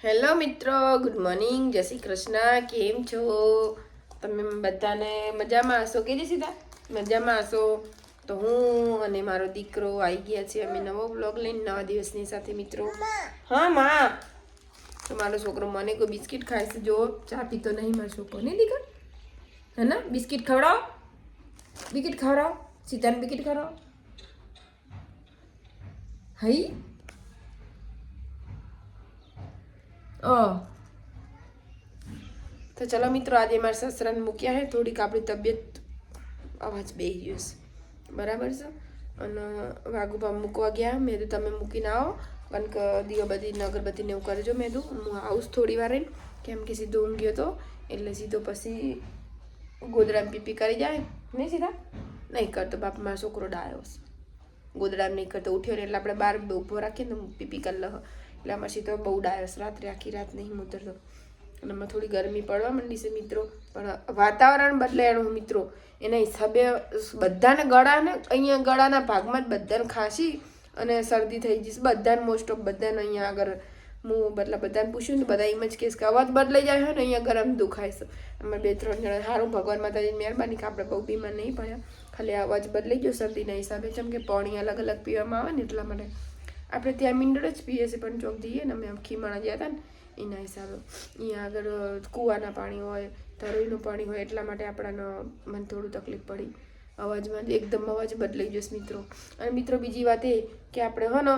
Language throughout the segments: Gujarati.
હેલો મિત્રો, ગુડ મોર્નિંગ, જય શ્રી કૃષ્ણ. કેમ છો તમે? બધાને મજામાં હશો કે સીધા મજામાં હશો? તો હું અને મારો દીકરો આવી ગયા છે. અમે નવો બ્લોગ લઈને નવા દિવસની સાથે મિત્રો. હા માં, તો મારો છોકરો મને કોઈ બિસ્કિટ ખાય છે. જો ચા પીતો નહીં મારો છોકરો, નહીં દીકરા? હે ને? બિસ્કિટ ખવડાવો, બિસ્કિટ ખવડાવો, સીતાને બિસ્કિટ ખવડાવો. હઈ તો ચલો મિત્રો, આજે મારા સસરાને મૂક્યા હે. થોડીક આપણી તબિયત અવાજ બેસી ગયો છે, બરાબર છે. અને વાઘુબા મૂકવા ગયા. મેં કીધું તમે મૂકીને આવો, કારણ કે દીવાબત્તી અગરબત્તીને એવું કરજો. મેં કીધું હું આવું થોડી વાર રહીને, કેમ કે સીધો ઊંઘ્યો હતો એટલે સીધો પછી ગોદડામાં પીપી કરી જાય. નહીં સીધા નહીં કરતો બાપ, મારો છોકરો ડાયો છે. ગોદડામાં નહીં કરતો, ઉઠ્યો ને એટલે આપણે બહાર ઊભો રાખીએ ને પીપી કરી લો. એટલે આમાં સીધો બહુ ડાયો છે. રાત્રે આખી રાત નહીં ઉતરતો. અને એમાં થોડી ગરમી પડવા માંડી છે મિત્રો. પણ વાતાવરણ બદલાયું મિત્રો, એના હિસાબે બધાને ગળાને અહીંયા ગળાના ભાગમાં જ બધાને ખાંસી અને શરદી થઈ જશે. બધાને મોસ્ટ ઓફ બધાને અહીંયા આગળ હું મતલબ બધાને પૂછ્યું ને બધા એમ જ કહેશ કે અવાજ બદલાઈ જાય છે ને અહીંયા ગરમ દુખાય છે. અમે 2-3 જણા સારું, ભગવાન માતાજીની મહેરબાની કે આપણે બહુ બીમાર નહીં પડ્યા. ખાલી અવાજ બદલાઈ ગયો શરદીના હિસાબે. જેમ કે પાણી અલગ અલગ પીવામાં આવે ને એટલા માટે આપણે ત્યાં મિનરલ જ પીએ છીએ. પણ ચોક જઈએ ને અમે આમ ખીમાણા ગયા હતા ને એના હિસાબે અહીંયા આગળ કૂવાના પાણી હોય, તરોઈનું પાણી હોય, એટલા માટે આપણાને મને થોડું તકલીફ પડી. અવાજમાં એકદમ અવાજ બદલાઈ જશે મિત્રો. અને મિત્રો બીજી વાત એ કે આપણે હો ને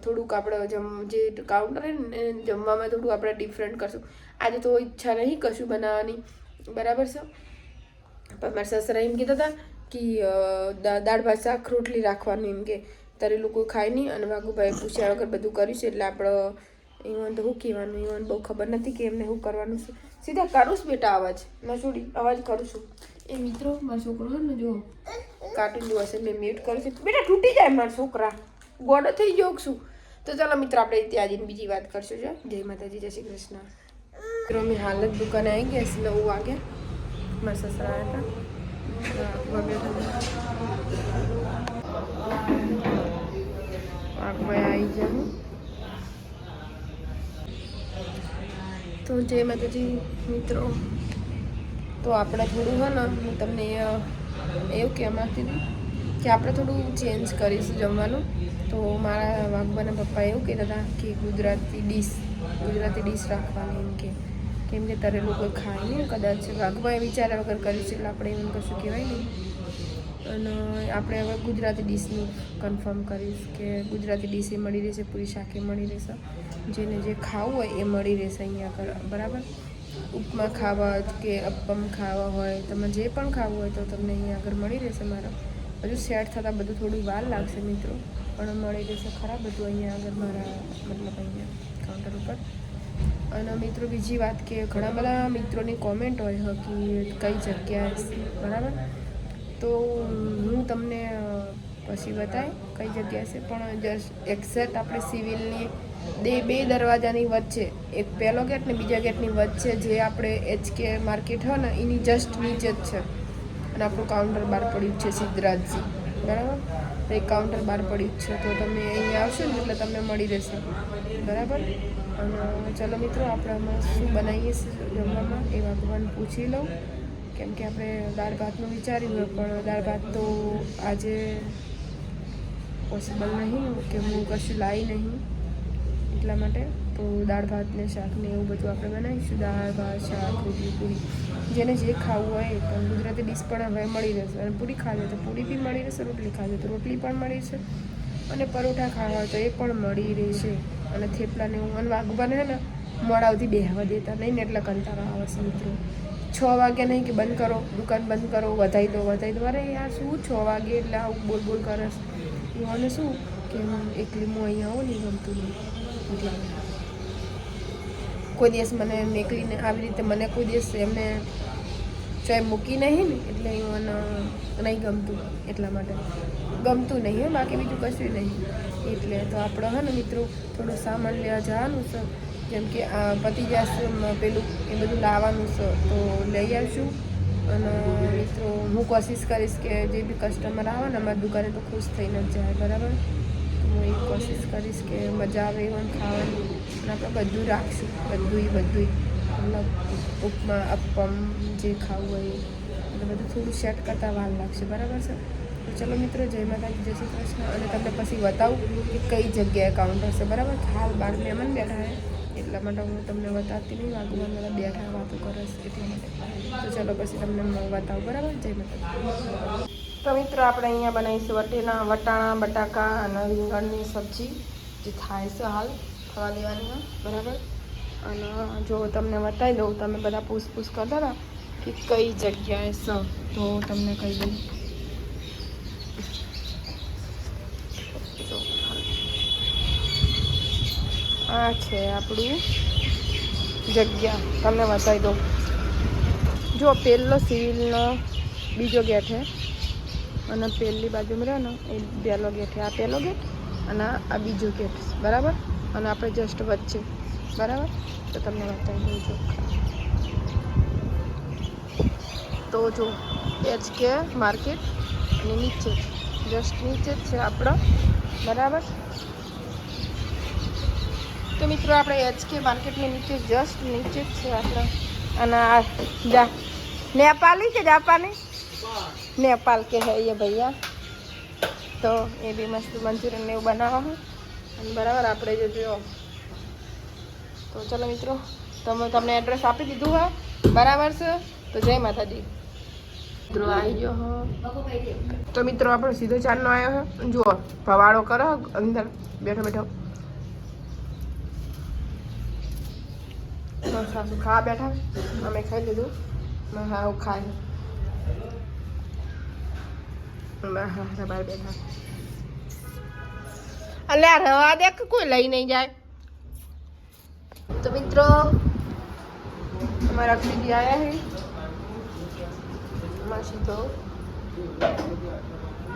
થોડુંક આપણે જે કાઉન્ટર હોય ને જમવામાં થોડું આપણે ડિફરન્ટ કરશું. આજે તો ઈચ્છા નહીં કશું બનાવવાની, બરાબર છે. પણ મારા સસરા એમ કહેતા હતા કે દાળ ભાત શાક રોટલી રાખવાનું, એમ કે તરેલું કોઈ ખાય નહીં. અને વાઘુભાઈ પૂછ્યા વગર બધું કર્યું છે એટલે આપણે એવું તો શું કહેવાનું, એવું બહુ ખબર નથી કે એમને શું કરવાનું છે. સીધા કરું છું બેટા અવાજ, ના છોડી અવાજ કરું છું. એ મિત્રો મારો છોકરો હોય ને જો કાર્ટૂન જોવા છે, મેં મ્યુટ કર્યું છે. બેટા તૂટી જાય મારા છોકરા, ગોડો થઈ ગયો શું? તો ચાલો મિત્રો, આપણે ત્યાં જઈને બીજી વાત કરશું. જો જય માતાજી, જય શ્રી કૃષ્ણ. મિત્રો અમે હાલ જ દુકાને આવી ગયા છે, 9 વાગે. મારા સસરા હતા આવી જાઉં. તો જય માતાજી મિત્રો. તો આપણે થોડું હોય ને, હું તમને એવું કહેવા માગતી હતી કે આપણે થોડું ચેન્જ કરીશું જમવાનું. તો મારા વાઘબાના પપ્પા એવું કહેતા હતા કે ગુજરાતી ડીશ રાખવાની, એમ કેમ કે તરેલું કોઈ ખાય નહીં કદાચ. વાઘબાએ વિચાર્યા વગર કર્યું છે એટલે આપણે એમ કશું કહેવાય નહીં. અને આપણે હવે ગુજરાતી ડીશનું કન્ફર્મ કરીશ કે ગુજરાતી ડીશ એ મળી રહેશે, પૂરી શાક એ મળી રહેશે. જેને જે ખાવું હોય એ મળી રહેશે અહીંયા આગળ, બરાબર. ઉપમા ખાવા કે અપ્પમ ખાવા હોય, તમે જે પણ ખાવું હોય તો તમને અહીંયા આગળ મળી રહેશે. મારા બધું સેટ થતાં બધું થોડું વાર લાગશે મિત્રો, પણ મળી રહેશે ખરા બધું અહીંયા આગળ મારા મતલબ અહીંયા કાઉન્ટર ઉપર. અને મિત્રો બીજી વાત કે ઘણા બધા મિત્રોની કોમેન્ટ હોય કે કઈ જગ્યાએ, બરાબર. તો હું તમને પછી બતાવી કઈ જગ્યા છે. પણ જસ્ટ એક્ઝેક્ટ આપણે સિવિલની બે દરવાજાની વચ્ચે, એક પહેલો ગેટ ને બીજા ગેટની વચ્ચે જે આપણે HK માર્કેટ હોય ને એની જસ્ટ નીચે જ છે. અને આપણું કાઉન્ટર બહાર પડ્યું છે સિદ્ધરાજજી, બરાબર. તો એક કાઉન્ટર બહાર પડ્યું જ છે. તો તમે અહીંયા આવશો ને એટલે તમને મળી રહેશે, બરાબર. અને ચલો મિત્રો, આપણે આમાં શું બનાવીએ જમવામાં એ ભગવાન પૂછી લઉં. કેમ કે આપણે દાળ ભાતનું વિચાર્યું હોય, પણ દાળ ભાત તો આજે પોસિબલ નહીં કે હું કશું લાવી નહીં, એટલા માટે. તો દાળ ભાત ને શાક ને એવું બધું આપણે બનાવીશું. દાળ ભાત શાક રોટલી પૂરી, જેને જે ખાવું હોય. પણ ગુજરાતી ડીશ પણ હવે મળી રહેશે. અને પૂરી ખાવી તો પૂરી બી મળી રહેશે, રોટલી ખાવી તો રોટલી પણ મળી છે. અને પરોઠા ખાવા હોય તો એ પણ મળી રહેશે. અને થેપલાને એવું. અને વાઘુબાને છે ને મોડા સુધી બેહવા દેતા નહીં ને એટલે કંટાળો આવે છે મિત્રો. 6 વાગે નહીં કે બંધ કરો, દુકાન બંધ કરો, વધારી દો. અરે યાર શું 6 વાગે એટલે આવું બોલ કરે છે. મને શું કે એકલી હું અહીંયા આવું નહીં ગમતું નહીં. એટલે કોઈ દિવસ મને એકલીને આવી રીતે મને કોઈ દિવસ એમને ચાય મૂકી નહીં ને એટલે મને નહીં ગમતું, એટલા માટે ગમતું નહીં. બાકી બીજું કશું નહીં. એટલે તો આપણે હે ને મિત્રો થોડું સામાન લેવા જવાનું છે. જેમ કે આ પતિજાશ્રમ પેલું એ બધું લાવવાનું છે, તો લઈ આવશું. અને મિત્રો હું કોશિશ કરીશ કે જે બી કસ્ટમર આવે ને અમારી દુકાને તો ખુશ થઈને જ જાય, બરાબર. હું એ કોશિશ કરીશ કે મજા આવે એવું ખાવાની. અને આપણે બધું રાખશું, બધું મતલબ ઉપમા અપમ જે ખાવું હોય એટલે બધું થોડું સેટ કરતાં વાર લાગશે, બરાબર છે. તો ચલો મિત્રો, જય માતાજી, જય શ્રી કૃષ્ણ. અને તમને પછી બતાવું કે કઈ જગ્યાએ કાઉન્ટર છે, બરાબર. હાલ બાર મહેમાન બેઠા છે એટલા માટે હું તમને બતાવતી નહીં. વાગુમાં બધા બેઠા વાતો કરે એટલા માટે. તો ચલો પછી તમને બતાવું, બરાબર. જય માતાજી. તો મિત્રો, આપણે અહીંયા બનાવીશું વટાણા બટાકા અને રીંગણની સબ્જી જે થાય છે હાલ થવા દેવાની, બરાબર. અને જો તમને બતાવી દઉં, તમે બધા પૂછપૂછ કરતા હતા કે કઈ જગ્યાએ છે, તો તમને કહી દઉં. આ છે આપણું જગ્યા, તમને બતાવી દઉં. જો પહેલો સિવિલનો બીજો ગેટ છે અને પહેલી બાજુમાં રહ્યો ને એ પહેલો ગેટ છે. આ પહેલો ગેટ અને આ બીજો ગેટ, બરાબર. અને આપણે જસ્ટ વચ્ચે, બરાબર. તો તમને બતાવી દઉં. તો જો HK માર્કેટ અને નીચે જસ્ટ નીચે જ છે આપણો, બરાબર. તો મિત્રો, આપણે HK માર્કેટની નીચે જસ્ટ નીચે જ છે આપણે. અને આ नेपाली के जापानी नेपाल के है ये भैया, तो ये भी मस्त मंचूरियन ने बनावा है, बराबर. આપણે જો તો ચલો મિત્રો, તમને એડ્રેસ આપી દીધું હે, બરાબર છે. તો જય માતાજી. મિત્રો આવી ગયો હો. તો મિત્રો, આપણો સીધો ચાલનો આવ્યો છે. જુઓ ભવાડો કરો અંદર બેઠો બેઠો. સાસુ ખાવા બેઠા, અમે ખાઈ લીધું. હા ખાય બહાર બેઠા. અલ્યા રવા દે, કોઈ લઈ નહીં જાય. તો મિત્રો, અમારા અક્ષીજી આવ્યા છે. માસી તો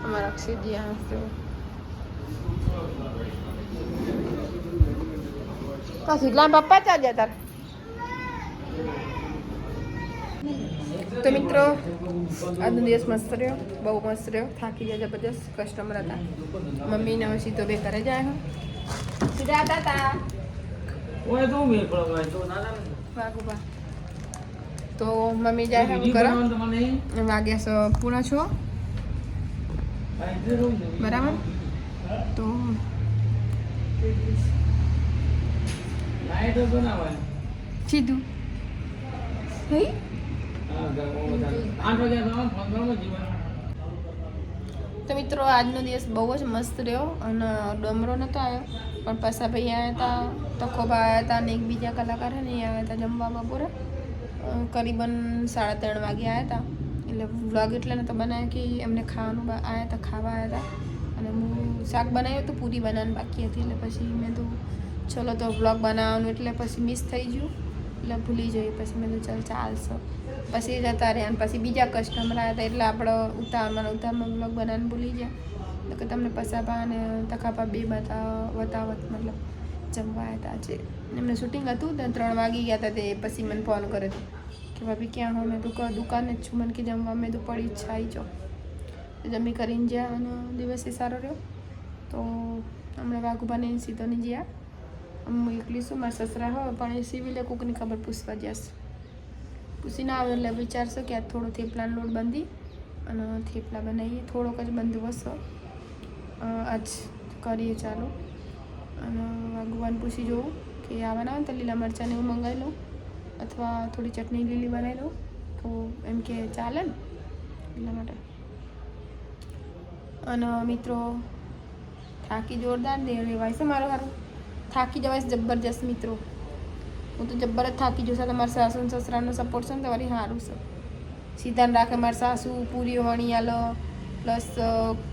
અમારા અક્ષીજી આવ્યા છે. પછી પપ્પા ચા જતા. તો મિત્રો, આજનો દિવસ મસ્ત રહ્યો, બહુ મસ્ત રહ્યો. થાકી જાય જબરદસ્ત, કસ્ટમર હતા. મમ્મીને હવે સીધો બે ઘરે જાય સીધા હતા. તો મમ્મી જાય હું કરો વાગ્યા પૂરા છો, બરાબર. તો સીધું તો મિત્રો, આજનો દિવસ બહુ જ મસ્ત રહ્યો. અને ડમરો નહોતો આવ્યો, પણ પસા ભાઈ આવ્યા હતા, તખોબા આવ્યા હતા અને એક બીજા કલાકાર ને એ આવ્યા હતા જમવામાં પૂરા. કરીબન 3:30 વાગે આવ્યા હતા. એટલે વ્લોગ એટલે નહોતો બનાવ્યો કે એમને ખાવાનું આવ્યા હતા, ખાવા આવ્યા હતા. અને હું શાક બનાવ્યું હતું, પૂરી બનાવવાની બાકી હતી. એટલે પછી મેં તો ચલો તો વ્લોગ બનાવવાનું એટલે પછી મિસ થઈ ગયું, એટલે ભૂલી જઈ. પછી મેં તો ચાલશે. પછી જતા રહ્યા અને પછી બીજા કસ્ટમર આવ્યા હતા, એટલે આપણે ઉતારમાં વ્લોગ બનાવવાનું ભૂલી ગયા. તો કે તમને પસાપા અને તખાપા બે વતાવત મતલબ જમવા આવ્યા હતા આજે. એમને શૂટિંગ હતું તો 3 વાગી ગયા હતા. તે પછી મને ફોન કર્યો હતો કે ભાભી ક્યાં હો? મેં તો દુકાને જ છું. મને કે જમવા. મેં તો પડી ઈચ્છા આવી જાઓ. જમી કરીને જ્યાં અને દિવસે સારો રહ્યો. તો હમણાં વાઘુબાને સીધો નહીં જ્યાં. હું એકલી છું, મારા સસરા હોય પણ એ સિવિલે કોકની ખબર પૂછવા જશે. પૂછીને આવે એટલે વિચારશો કે આ થોડો થેપલાનો લોટ બાંધી અને થેપલા બનાવીએ. થોડોક જ બંધોબસ્ત આજ કરીએ ચાલો. અને વાઘુબાને પૂછી જોઉં કે આવવાના આવે ને તો લીલા મરચાંને હું મંગાવી લઉં અથવા થોડી ચટણી લીલી બનાવી લઉં. તો એમ કે ચાલે ને એટલા માટે. અને મિત્રો, થાકી જોરદાર દે રેવાય છે મારો સારું. થાકી જવાય જબરજસ્ત મિત્રો. હું તો જબ્બર જ થાકી જઉં. સાથે મારા સાસુ અને સસરાનો સપોર્ટ છે ને તો વળી સારું છે. સીધાને રાખે મારા સાસુ, પૂરી વણી આલો, પ્લસ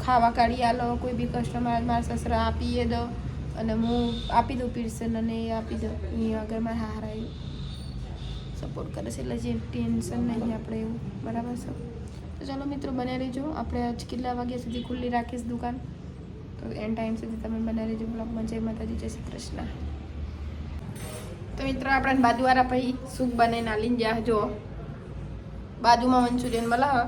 ખાવા કાઢી આલો. કોઈ બી કસ્ટમર મારા સસરા આપીએ દો અને હું આપી દઉં પીરસન અને એ આપી દઉં. અહીંયા આગળ મારા હારા એવું સપોર્ટ કરે છે, એટલે જે ટેન્શન નહીં આપણે એવું, બરાબર છે. તો ચાલો મિત્રો, બને રહેજો. આપણે આજ કેટલા વાગ્યા સુધી ખુલ્લી રાખીશ દુકાન, તો એન્ડ ટાઈમ સુધી તમે બને રહેજો બ્લોગમાં. જય માતાજી, જય શ્રી કૃષ્ણ. તો મિત્રો, આપણે બાજુવાળા ભાઈ સૂપ બનાવીને આલીને જ્યાં જો બાજુમાં મંચુરિયન બનાવે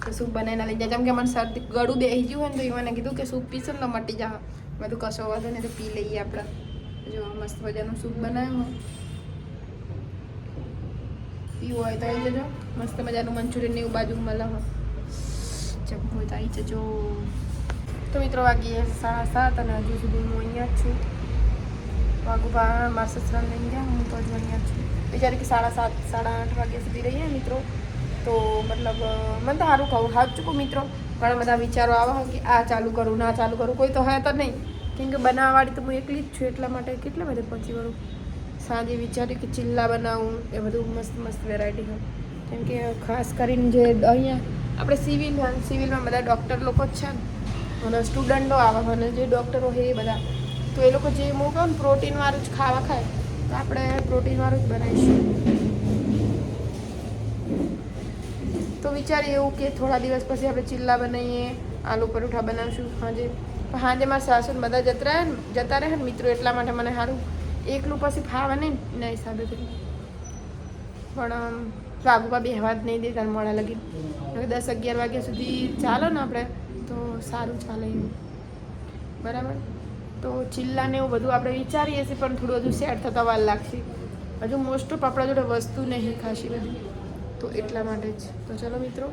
તો સૂપ બનાવીને આલી જાય. જેમ કે મને શરદી ગળું બેસી ગયું હોય ને તો એ મને કીધું કે સૂપ પીશે ને તો મટી જાય. બધું કશો વાંધો નહીં, તો પી લઈએ આપણે. જો મસ્ત મજાનું સૂપ બનાવ્યું, પીવું હોય તો આવી જજો. મસ્ત મજાનું મંચુરિયન એવું બાજુ મળે હો, જમવું હોય તો આવી જજો. તો મિત્રો વાગીએ 7:30 અને હજુ સુધી હું અહીંયા જ છું. વાગુભા મારા સસરાને લઈને ગયા, હું તો હજુ અહીંયા જ છું. વિચારી કે 7:30 8:30 વાગ્યા સુધી રહીએ મિત્રો. તો મતલબ મને તો સારું કહું સાચું કહું મિત્રો, ઘણા બધા વિચારો આવે કે આ ચાલુ કરું ના ચાલુ કરું, કોઈ તો હોય તો નહીં. કેમ કે બનાવવાવાળી તો હું એકલી જ છું, એટલા માટે કેટલા બધે પહોંચી વળું. સાંજે વિચાર્યું કે ચિલ્લા બનાવું, એ બધું મસ્ત મસ્ત વેરાયટી હોય. કેમ કે ખાસ કરીને જે અહીંયા આપણે સિવિલમાં બધા ડૉક્ટર લોકો જ છે ને, અને સ્ટુડન્ટો આવે અને જે ડૉક્ટરો છે એ બધા, તો એ લોકો જે હું કહું ને પ્રોટીનવાળું જ ખાવા ખાય, તો આપણે પ્રોટીનવાળું જ બનાવીશું. તો વિચારીએ એવું કે થોડા દિવસ પછી આપણે ચિલ્લા બનાવીએ, આલુ પરોઠા બનાવીશું સાંજે. સાંજે મારા સાસુ બધા જતા રહે ને મિત્રો, એટલા માટે મને સારું એકલું પછી ફાવે નહીં એના હિસાબે કરી. પણ વાગુબા બેહવા જ નહીં દેતા મોડા લગી 10-11 વાગ્યા સુધી ચાલો ને આપણે, તો સારું ચાલે એવું. બરાબર, તો ચિલ્લાને એવું બધું આપણે વિચારીએ છીએ, પણ થોડું બધું સેટ થતા વાર લાગશે. હજુ મોસ્ટ ઓફ આપણા જોડે વસ્તુ નહીં ખાસી બધી, તો એટલા માટે જ. તો ચલો મિત્રો,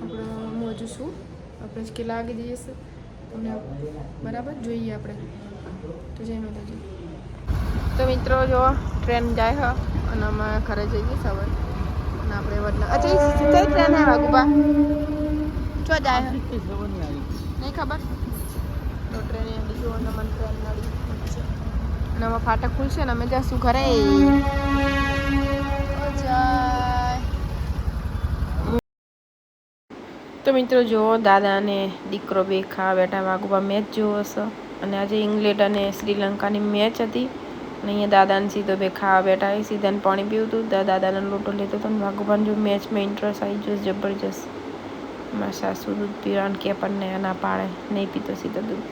આપણે હું હજુ શું આપણે જ કેટલા વાગે જઈએ છીએ અને બરાબર જોઈએ આપણે. તો જય માતાજી. તો મિત્રો જો ટ્રેન જાય હ અને અમે ઘરે જઈએ સવાર, અને આપણે વડલા અચ્છા કઈ ટ્રેન હે વાગુબા ચો જાય નહીં ખબર. તો ટ્રેન આવી જો અને મને ટ્રેન નડી છે અને અમે ફાટક ખુલશે ને અમે જઈશું ઘરે. તો મિત્રો જુઓ, દાદા અને દીકરો બે ખાવા બેઠા. વાગુબા મેચ જોવો હશે, અને આજે ઇંગ્લેન્ડ અને શ્રીલંકાની મેચ હતી. અને અહીંયા દાદાને સીધો બે ખાવા બેઠા, એ સીધાને પાણી પીવું હતું, દાદાને લોટો લેતો હતો. અને વાગુબાને જો મેચમાં ઇન્ટરેસ્ટ આવી ગયો જબરજસ્ત. મારા સાસુ દૂધ પીવાનું કે પણ ના પાડે, નહીં પીતો સીધો દૂધ.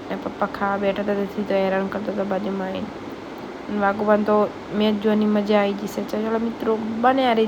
અને પપ્પા ખાવા બેઠા હતા તેથી તો હેરાન કરતો હતો બાજુમાં આવીને. વાગુબાને તો મેચ જોવાની મજા આવી જશે. ચાલો મિત્રો, બને આ